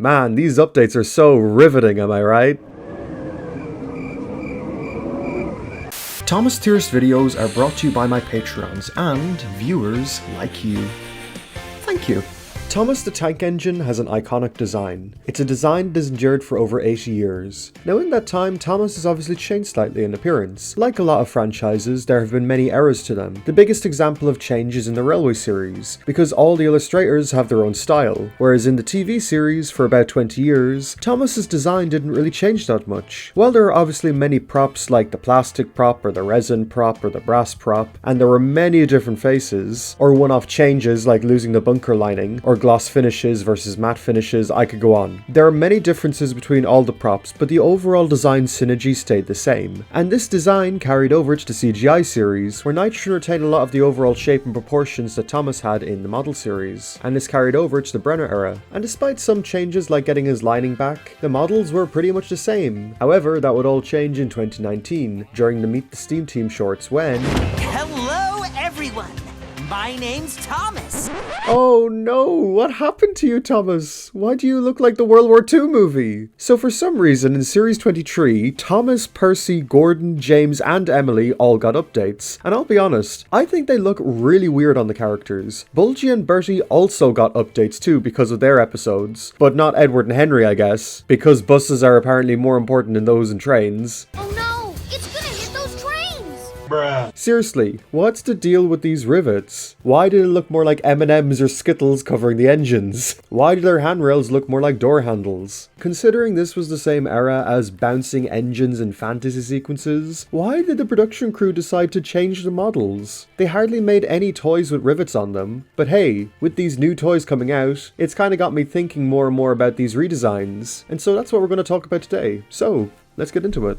Man, these updates are so riveting, am I right? Thomas Thierst videos are brought to you by my Patreons and viewers like you. Thank you. Thomas the Tank Engine has an iconic design. It's a design that has endured for over 80 years. Now in that time, Thomas has obviously changed slightly in appearance. Like a lot of franchises, there have been many eras to them. The biggest example of change is in the Railway series, because all the illustrators have their own style, whereas in the TV series, for about 20 years, Thomas's design didn't really change that much. While there are obviously many props like the plastic prop or the resin prop or the brass prop, and there were many different faces, or one-off changes like losing the bunker lining, or gloss finishes versus matte finishes, I could go on. There are many differences between all the props, but the overall design synergy stayed the same. And this design carried over to the CGI series, where Nitrogen retained a lot of the overall shape and proportions that Thomas had in the model series, and this carried over to the Brenner era. And despite some changes like getting his lining back, the models were pretty much the same. However, that would all change in 2019, during the Meet the Steam Team shorts when... Hello everyone! My name's Thomas! Oh no, what happened to you, Thomas? Why do you look like the World War II movie? So for some reason in Series 23, Thomas, Percy, Gordon, James and Emily all got updates. And I'll be honest, I think they look really weird on the characters. Bulgy and Bertie also got updates too because of their episodes. But not Edward and Henry, I guess, because buses are apparently more important than those in trains. Oh no, it's gonna hit those trains! Bruh. Seriously, what's the deal with these rivets? Why do they look more like M&Ms or Skittles covering the engines? Why do their handrails look more like door handles? Considering this was the same era as bouncing engines and fantasy sequences, why did the production crew decide to change the models? They hardly made any toys with rivets on them, but hey, with these new toys coming out, it's kinda got me thinking more and more about these redesigns, and so that's what we're going to talk about today. So, let's get into it.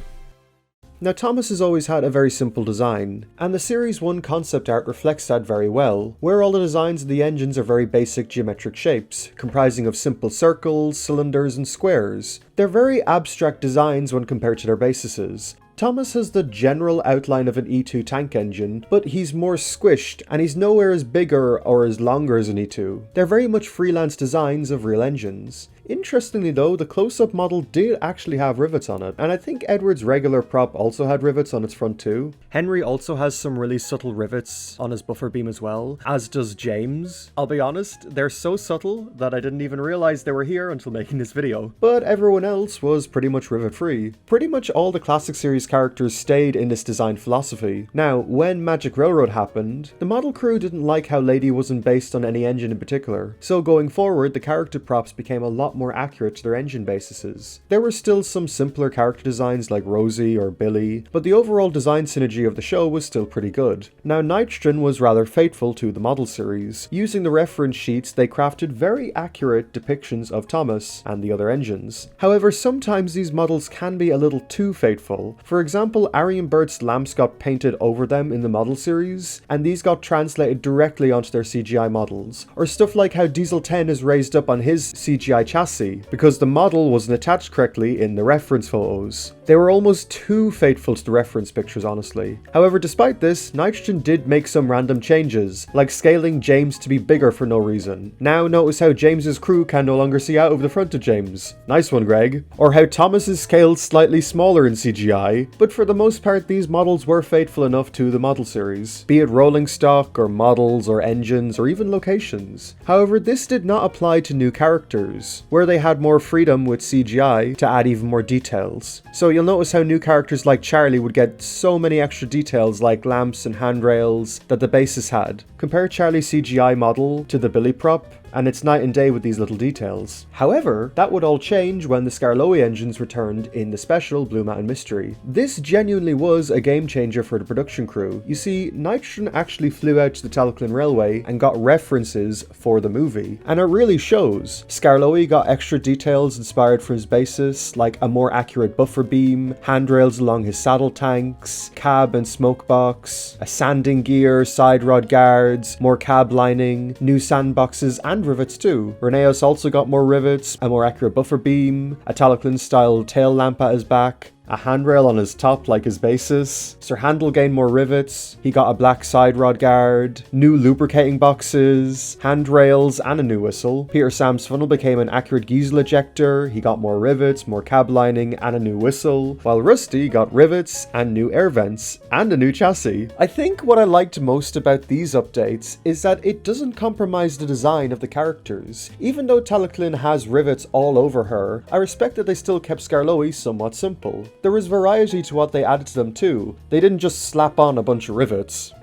Now Thomas has always had a very simple design, and the Series 1 concept art reflects that very well, where all the designs of the engines are very basic geometric shapes, comprising of simple circles, cylinders and squares. They're very abstract designs when compared to their bases. Thomas has the general outline of an E2 tank engine, but he's more squished, and he's nowhere as bigger or as longer as an E2. They're very much freelance designs of real engines. Interestingly though, the close-up model did actually have rivets on it, and I think Edward's regular prop also had rivets on its front too. Henry also has some really subtle rivets on his buffer beam as well, as does James. I'll be honest, they're so subtle that I didn't even realize they were here until making this video. But everyone else was pretty much rivet-free. Pretty much all the classic series characters stayed in this design philosophy. Now, when Magic Railroad happened, the model crew didn't like how Lady wasn't based on any engine in particular, so going forward the character props became a lot more accurate to their engine bases. There were still some simpler character designs like Rosie or Billy, but the overall design synergy of the show was still pretty good. Now Nitrogen was rather faithful to the model series. Using the reference sheets, they crafted very accurate depictions of Thomas and the other engines. However, sometimes these models can be a little too faithful. For example, Ari and Bert's lamps got painted over them in the model series, and these got translated directly onto their CGI models. Or stuff like how Diesel 10 is raised up on his CGI chassis because the model wasn't attached correctly in the reference photos. They were almost too faithful to the reference pictures, honestly. However, despite this, Nitrogen did make some random changes, like scaling James to be bigger for no reason. Now notice how James's crew can no longer see out of the front of James. Nice one, Greg. Or how Thomas is scaled slightly smaller in CGI, but for the most part these models were faithful enough to the model series, be it rolling stock or models or engines or even locations. However, this did not apply to new characters, where they had more freedom with CGI to add even more details. So you'll notice how new characters like Charlie would get so many extra details like lamps and handrails that the bases had. Compare Charlie's CGI model to the Billy prop, and it's night and day with these little details. However, that would all change when the Skarloey engines returned in the special Blue Mountain Mystery. This genuinely was a game changer for the production crew. You see, Nitrogen actually flew out to the Talyllyn Railway and got references for the movie, and it really shows. Skarloey got extra details inspired from his basis, like a more accurate buffer beam, handrails along his saddle tanks, cab and smoke box, a sanding gear, side rod guards, more cab lining, new sandboxes and rivets too. Reneos also got more rivets, a more accurate buffer beam, a Talyllyn style tail lamp at his back, a handrail on his top like his basis. Sir Handel gained more rivets, he got a black side rod guard, new lubricating boxes, handrails and a new whistle. Peter Sam's funnel became an accurate Giesel ejector, he got more rivets, more cab lining and a new whistle, while Rusty got rivets and new air vents and a new chassis. I think what I liked most about these updates is that it doesn't compromise the design of the characters. Even though Talaclyn has rivets all over her, I respect that they still kept Skarloey somewhat simple. There was variety to what they added to them too. They didn't just slap on a bunch of rivets.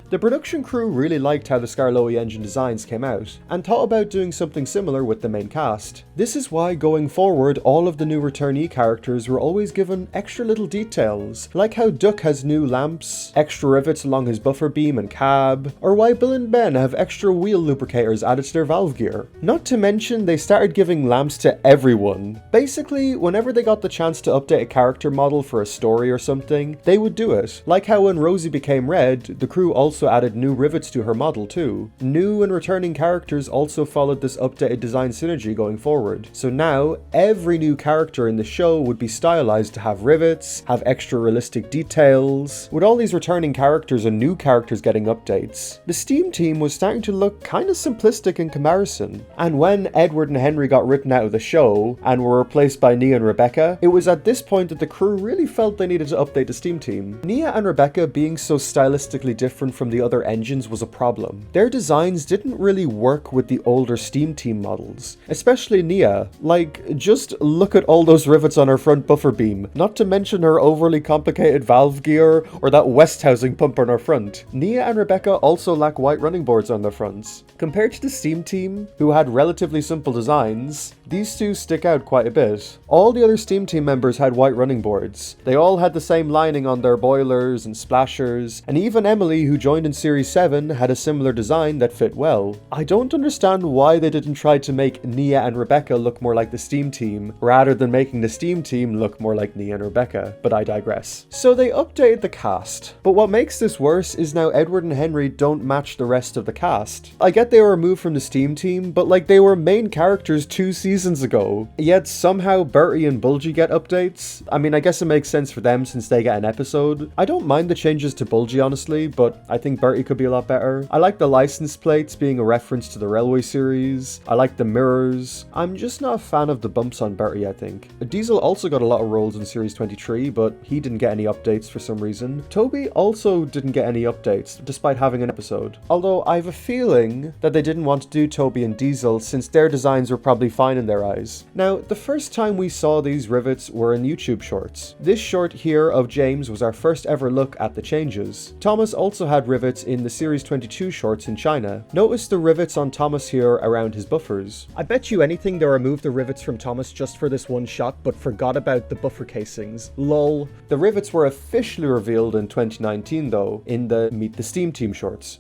The production crew really liked how the Skarloey engine designs came out, and thought about doing something similar with the main cast. This is why going forward all of the new returnee characters were always given extra little details, like how Duck has new lamps, extra rivets along his buffer beam and cab, or why Bill and Ben have extra wheel lubricators added to their valve gear. Not to mention they started giving lamps to everyone. Basically, whenever they got the chance to update a character model for a story or something, they would do it. Like how when Rosie became red, the crew also added new rivets to her model too. New and returning characters also followed this updated design synergy going forward. So now, every new character in the show would be stylized to have rivets, have extra realistic details. With all these returning characters and new characters getting updates, the Steam team was starting to look kinda simplistic in comparison. And when Edward and Henry got written out of the show and were replaced by Nia and Rebecca, it was at this point that the crew really felt they needed to update the Steam team. Nia and Rebecca being so stylistically different from the other engines was a problem. Their designs didn't really work with the older Steam team models, especially Nia. Like, just look at all those rivets on her front buffer beam, not to mention her overly complicated valve gear or that West housing pump on her front. Nia and Rebecca also lack white running boards on their fronts. Compared to the Steam team, who had relatively simple designs, these two stick out quite a bit. All the other Steam team members had white running boards. They all had the same lining on their boilers and splashers, and even Emily, who joined in Series 7, had a similar design that fit well. I don't understand why they didn't try to make Nia and Rebecca look more like the Steam team, rather than making the Steam team look more like Nia and Rebecca, but I digress. So they updated the cast, but what makes this worse is now Edward and Henry don't match the rest of the cast. I get they were removed from the Steam team, but like they were main characters 2 seasons ago, yet somehow Bertie and Bulgy get updates. I mean, I guess it makes sense for them since they get an episode. I don't mind the changes to Bulgy honestly, but I think Bertie could be a lot better. I like the license plates being a reference to the Railway series. I like the mirrors. I'm just not a fan of the bumps on Bertie, I think. Diesel also got a lot of roles in Series 23, but he didn't get any updates for some reason. Toby also didn't get any updates, despite having an episode. Although I have a feeling that they didn't want to do Toby and Diesel since their designs were probably fine in their eyes. Now, the first time we saw these rivets were in YouTube shorts. This short here of James was our first ever look at the changes. Thomas also had rivets in the Series 22 shorts in China. Notice the rivets on Thomas here around his buffers. I bet you anything they removed the rivets from Thomas just for this one shot, but forgot about the buffer casings. Lol. The rivets were officially revealed in 2019 though, in the Meet the Steam Team shorts.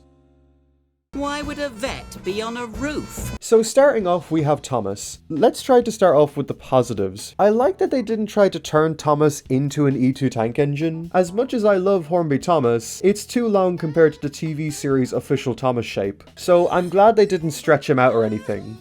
Why would a vet be on a roof? So starting off, we have Thomas. Let's try to start off with the positives. I like that they didn't try to turn Thomas into an E2 tank engine. As much as I love Hornby Thomas, it's too long compared to the TV series official Thomas shape. So I'm glad they didn't stretch him out or anything.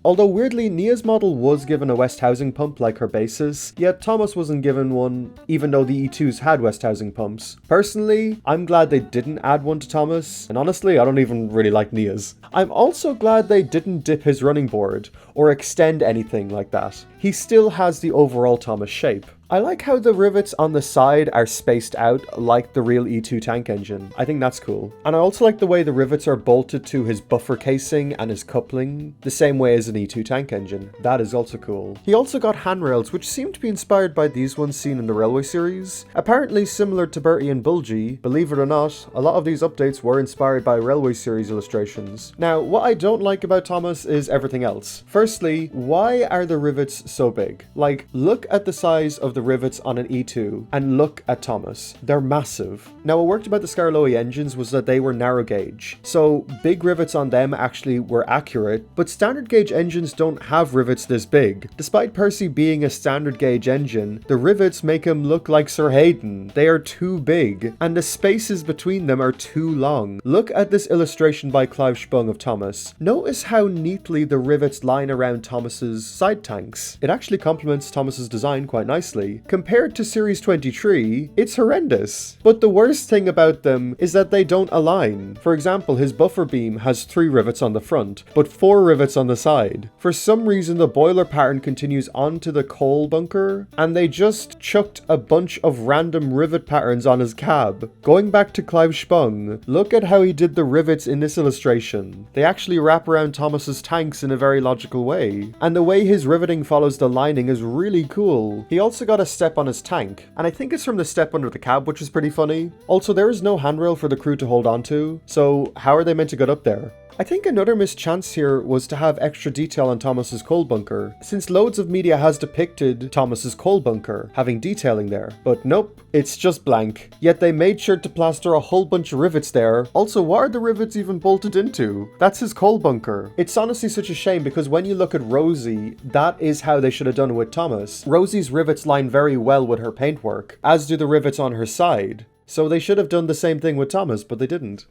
Although weirdly, Nia's model was given a West housing pump like her basis, yet Thomas wasn't given one, even though the E2s had West housing pumps. Personally, I'm glad they didn't add one to Thomas, and honestly, I don't even really like Nia's. I'm also glad they didn't dip his running board, or extend anything like that. He still has the overall Thomas shape. I like how the rivets on the side are spaced out like the real E2 tank engine. I think that's cool. And I also like the way the rivets are bolted to his buffer casing and his coupling, the same way as an E2 tank engine. That is also cool. He also got handrails, which seem to be inspired by these ones seen in the Railway series. Apparently similar to Bertie and Bulgy, believe it or not, a lot of these updates were inspired by Railway series illustrations. Now, what I don't like about Thomas is everything else. Firstly, why are the rivets so big? Like, look at the size of the the rivets on an E2, and look at Thomas. They're massive. Now, what worked about the Scarloey engines was that they were narrow gauge, so big rivets on them actually were accurate, but standard gauge engines don't have rivets this big. Despite Percy being a standard gauge engine, the rivets make him look like Sir Hayden. They are too big, and the spaces between them are too long. Look at this illustration by Clive Spung of Thomas. Notice how neatly the rivets line around Thomas's side tanks. It actually complements Thomas's design quite nicely. Compared to Series 23, it's horrendous. But the worst thing about them is that they don't align. For example, his buffer beam has 3 rivets on the front, but 4 rivets on the side. For some reason, the boiler pattern continues onto the coal bunker, and they just chucked a bunch of random rivet patterns on his cab. Going back to Clive Spung, look at how he did the rivets in this illustration. They actually wrap around Thomas's tanks in a very logical way, and the way his riveting follows the lining is really cool. He also got a step on his tank, and I think it's from the step under the cab, which is pretty funny. Also, there is no handrail for the crew to hold onto, so how are they meant to get up there? I think another missed chance here was to have extra detail on Thomas's coal bunker, since loads of media has depicted Thomas's coal bunker having detailing there. But nope, it's just blank. Yet they made sure to plaster a whole bunch of rivets there. Also, what are the rivets even bolted into? That's his coal bunker. It's honestly such a shame because when you look at Rosie, that is how they should have done it with Thomas. Rosie's rivets line very well with her paintwork, as do the rivets on her side. So they should have done the same thing with Thomas, but they didn't.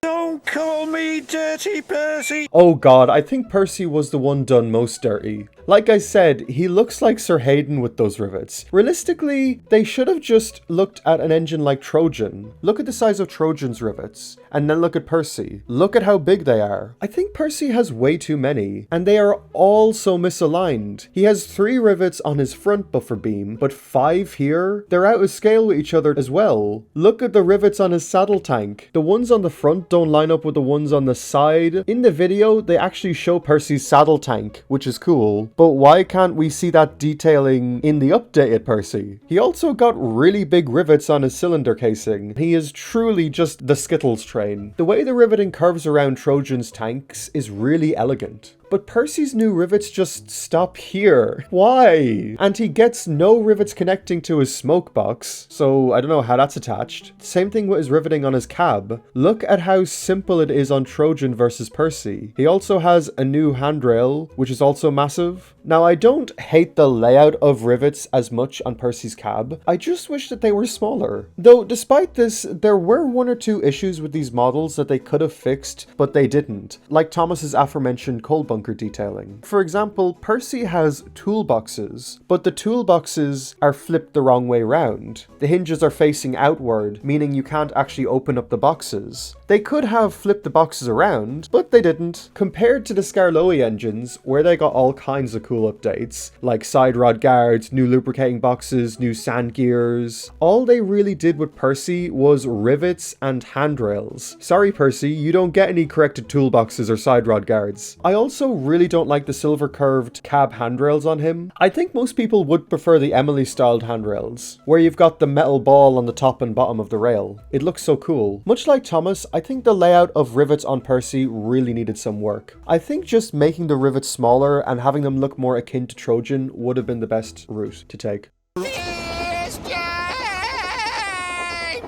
Don't call me Dirty Percy! Oh god, I think Percy was the one done most dirty. Like I said, he looks like Sir Hayden with those rivets. Realistically, they should have just looked at an engine like Trojan. Look at the size of Trojan's rivets, and then look at Percy. Look at how big they are. I think Percy has way too many, and they are all so misaligned. He has 3 rivets on his front buffer beam, but 5 here? They're out of scale with each other as well. Look at the rivets on his saddle tank. The ones on the front don't line up with the ones on the side. In the video, they actually show Percy's saddle tank, which is cool. But why can't we see that detailing in the updated Percy? He also got really big rivets on his cylinder casing. He is truly just the Skittles train. The way the riveting curves around Trojan's tanks is really elegant. But Percy's new rivets just stop here. Why? And he gets no rivets connecting to his smoke box, so I don't know how that's attached. Same thing with his riveting on his cab. Look at how simple it is on Trojan versus Percy. He also has a new handrail, which is also massive. Now, I don't hate the layout of rivets as much on Percy's cab. I just wish that they were smaller. Though, despite this, there were 1 or 2 issues with these models that they could have fixed, but they didn't. Like Thomas's aforementioned coal bunker detailing. For example, Percy has toolboxes, but the toolboxes are flipped the wrong way round. The hinges are facing outward, meaning you can't actually open up the boxes. They could have flipped the boxes around, but they didn't. Compared to the Scarloey engines, where they got all kinds of cool updates, like side rod guards, new lubricating boxes, new sand gears, all they really did with Percy was rivets and handrails. Sorry Percy, you don't get any corrected toolboxes or side rod guards. I also really don't like the silver curved cab handrails on him. I think most people would prefer the Emily styled handrails, where you've got the metal ball on the top and bottom of the rail. It looks so cool. Much like Thomas, I think the layout of rivets on Percy really needed some work. I think just making the rivets smaller and having them look more akin to Trojan would have been the best route to take.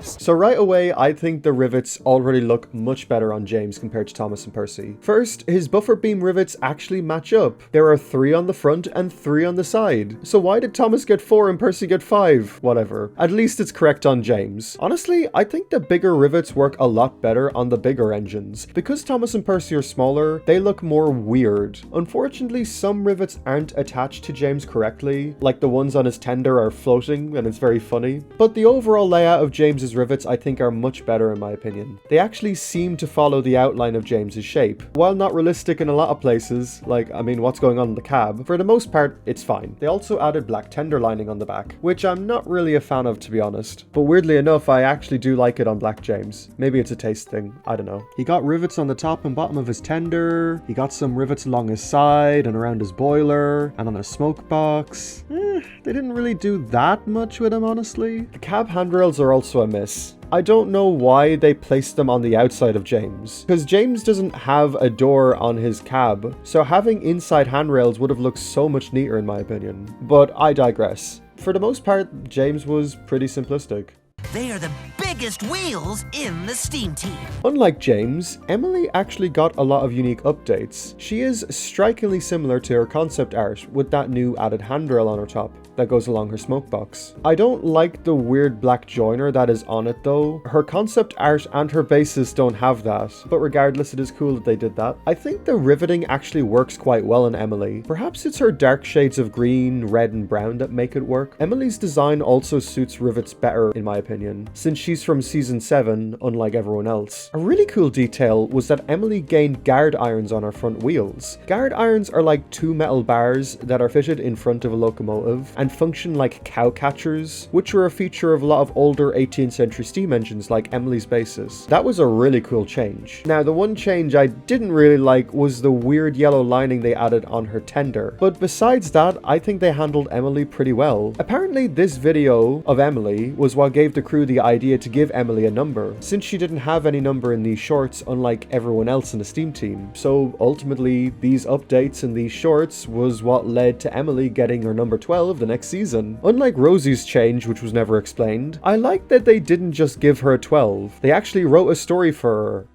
So right away, I think the rivets already look much better on James compared to Thomas and Percy. First, his buffer beam rivets actually match up. There are 3 on the front and 3 on the side. So why did Thomas get 4 and Percy get 5? Whatever. At least it's correct on James. Honestly, I think the bigger rivets work a lot better on the bigger engines. Because Thomas and Percy are smaller, they look more weird. Unfortunately, some rivets aren't attached to James correctly, like the ones on his tender are floating and it's very funny. But the overall layout of James's rivets I think are much better in my opinion. They actually seem to follow the outline of James's shape. While not realistic in a lot of places, like what's going on in the cab, for the most part it's fine. They also added black tender lining on the back, which I'm not really a fan of to be honest. But weirdly enough, I actually do like it on Black James. Maybe it's a taste thing, I don't know. He got rivets on the top and bottom of his tender, he got some rivets along his side and around his boiler, and on the smoke box. They didn't really do that much with him honestly. The cab handrails are also a miss. I don't know why they placed them on the outside of James, because James doesn't have a door on his cab, so having inside handrails would have looked so much neater in my opinion. But I digress. For the most part, James was pretty simplistic. They are the biggest wheels in the Steam team. Unlike James, Emily actually got a lot of unique updates. She is strikingly similar to her concept art with that new added handrail on her top that goes along her smoke box. I don't like the weird black joiner that is on it though. Her concept art and her bases don't have that, but regardless, it is cool that they did that. I think the riveting actually works quite well on Emily. Perhaps it's her dark shades of green, red and brown that make it work. Emily's design also suits rivets better in my opinion, since she's from season 7 unlike everyone else. A really cool detail was that Emily gained guard irons on her front wheels. Guard irons are like two metal bars that are fitted in front of a locomotive and function like cow catchers, which were a feature of a lot of older 18th century steam engines like Emily's bases. That was a really cool change. Now, the one change I didn't really like was the weird yellow lining they added on her tender, but besides that, I think they handled Emily pretty well. Apparently, this video of Emily was what gave the crew the idea to give Emily a number, since she didn't have any number in these shorts unlike everyone else in the Steam team. So ultimately, these updates in these shorts was what led to Emily getting her number 12 the next season. Unlike Rosie's change, which was never explained, I like that they didn't just give her a 12. They actually wrote a story for her.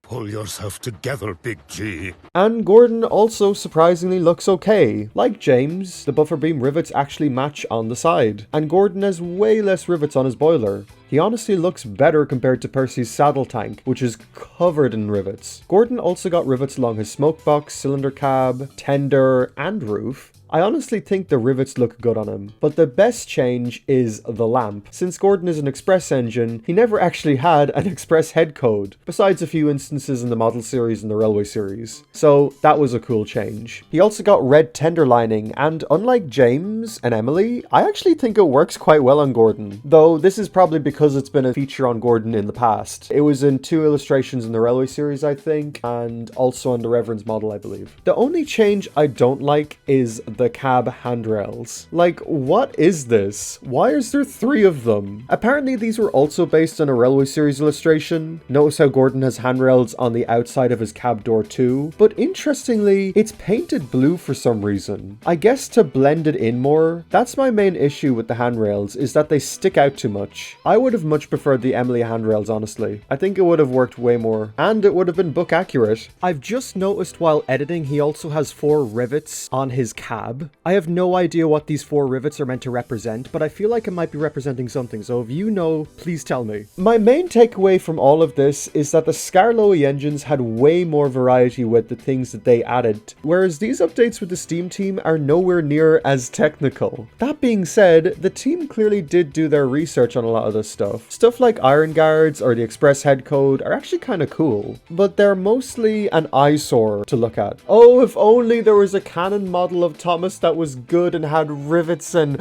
Pull yourself together, Big G. And Gordon also surprisingly looks okay. Like James, the buffer beam rivets actually match on the side, and Gordon has way less rivets on his boiler. He honestly looks better compared to Percy's saddle tank, which is covered in rivets. Gordon also got rivets along his smoke box, cylinder cab, tender, and roof. I honestly think the rivets look good on him, but the best change is the lamp. Since Gordon is an express engine, he never actually had an express head code, besides a few instances in the model series and the railway series. So that was a cool change. He also got red tender lining, and unlike James and Emily, I actually think it works quite well on Gordon. Though this is probably because it's been a feature on Gordon in the past. It was in 2 illustrations in the railway series, I think, and also on the Reverend's model, I believe. The only change I don't like is the cab handrails. Like, what is this? Why is there 3 of them? Apparently these were also based on a railway series illustration. Notice how Gordon has handrails on the outside of his cab door too, but interestingly, it's painted blue for some reason. I guess to blend it in more. That's my main issue with the handrails, is that they stick out too much. I would have much preferred the Emily handrails, honestly. I think it would have worked way more, and it would have been book accurate. I've just noticed while editing he also has 4 rivets on his cab. I have no idea what these 4 rivets are meant to represent, but I feel like it might be representing something, so if you know, please tell me. My main takeaway from all of this is that the Scarloey engines had way more variety with the things that they added, whereas these updates with the Steam team are nowhere near as technical. That being said, the team clearly did do their research on a lot of this stuff. Stuff like Iron Guards or the Express Head Code are actually kind of cool, but they're mostly an eyesore to look at. Oh, if only there was a canon model of Thomas that was good and had rivets and...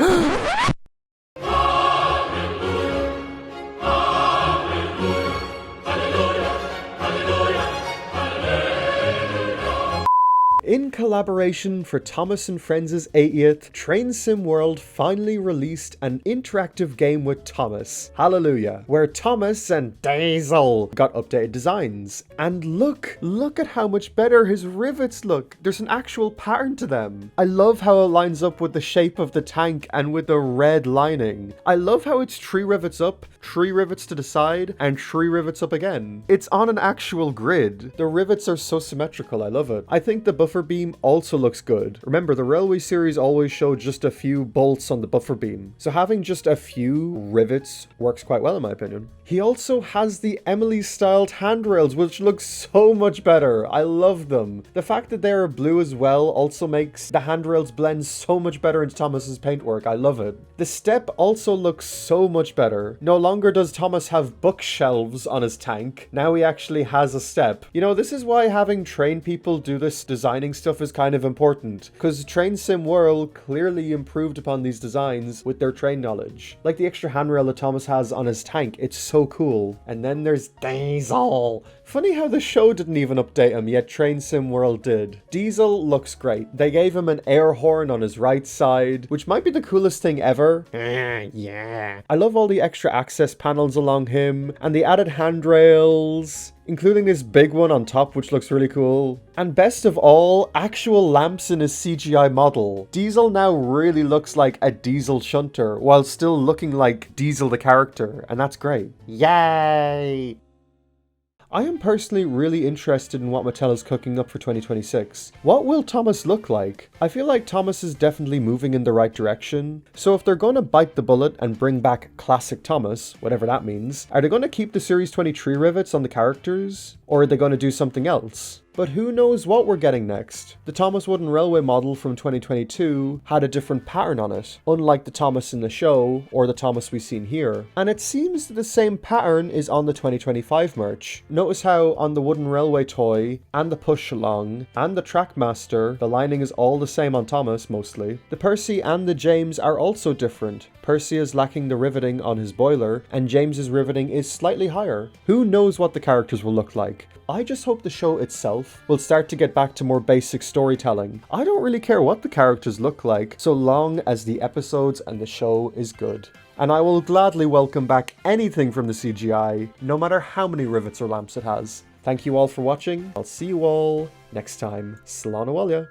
In collaboration for Thomas and Friends' 80th, Train Sim World finally released an interactive game with Thomas, hallelujah, where Thomas and Diesel got updated designs. And look at how much better his rivets look. There's an actual pattern to them. I love how it lines up with the shape of the tank and with the red lining. I love how it's 3 rivets up, 3 rivets to the side, and 3 rivets up again. It's on an actual grid. The rivets are so symmetrical, I love it. I think the buffer beam also looks good. Remember, the railway series always showed just a few bolts on the buffer beam, so having just a few rivets works quite well in my opinion. He also has the Emily styled handrails, which look so much better. I love them. The fact that they are blue as well also makes the handrails blend so much better into Thomas's paintwork. I love it. The step also looks so much better. No longer does Thomas have bookshelves on his tank. Now he actually has a step. You know, this is why having train people do this designing stuff is kind of important, because Train Sim World clearly improved upon these designs with their train knowledge. Like the extra handrail that Thomas has on his tank, it's so cool. And then there's Diesel. Funny how the show didn't even update him, yet Train Sim World did. Diesel looks great. They gave him an air horn on his right side, which might be the coolest thing ever. Yeah. I love all the extra access panels along him, and the added handrails. including this big one on top which looks really cool. And best of all, actual lamps in a CGI model. Diesel now really looks like a Diesel shunter while still looking like Diesel the character, and that's great. Yay! I am personally really interested in what Mattel is cooking up for 2026. What will Thomas look like? I feel like Thomas is definitely moving in the right direction, so if they're going to bite the bullet and bring back classic Thomas, whatever that means, are they going to keep the Series 23 rivets on the characters? Or are they going to do something else? But who knows what we're getting next? The Thomas Wooden Railway model from 2022 had a different pattern on it, unlike the Thomas in the show, or the Thomas we've seen here. And it seems that the same pattern is on the 2025 merch. Notice how on the Wooden Railway toy, and the push-along, and the Trackmaster, the lining is all the same on Thomas, mostly. The Percy and the James are also different. Percy is lacking the riveting on his boiler, and James's riveting is slightly higher. Who knows what the characters will look like? I just hope the show itself will start to get back to more basic storytelling. I don't really care what the characters look like, so long as the episodes and the show is good. And I will gladly welcome back anything from the CGI, no matter how many rivets or lamps it has. Thank you all for watching. I'll see you all next time. Slán Abhaile.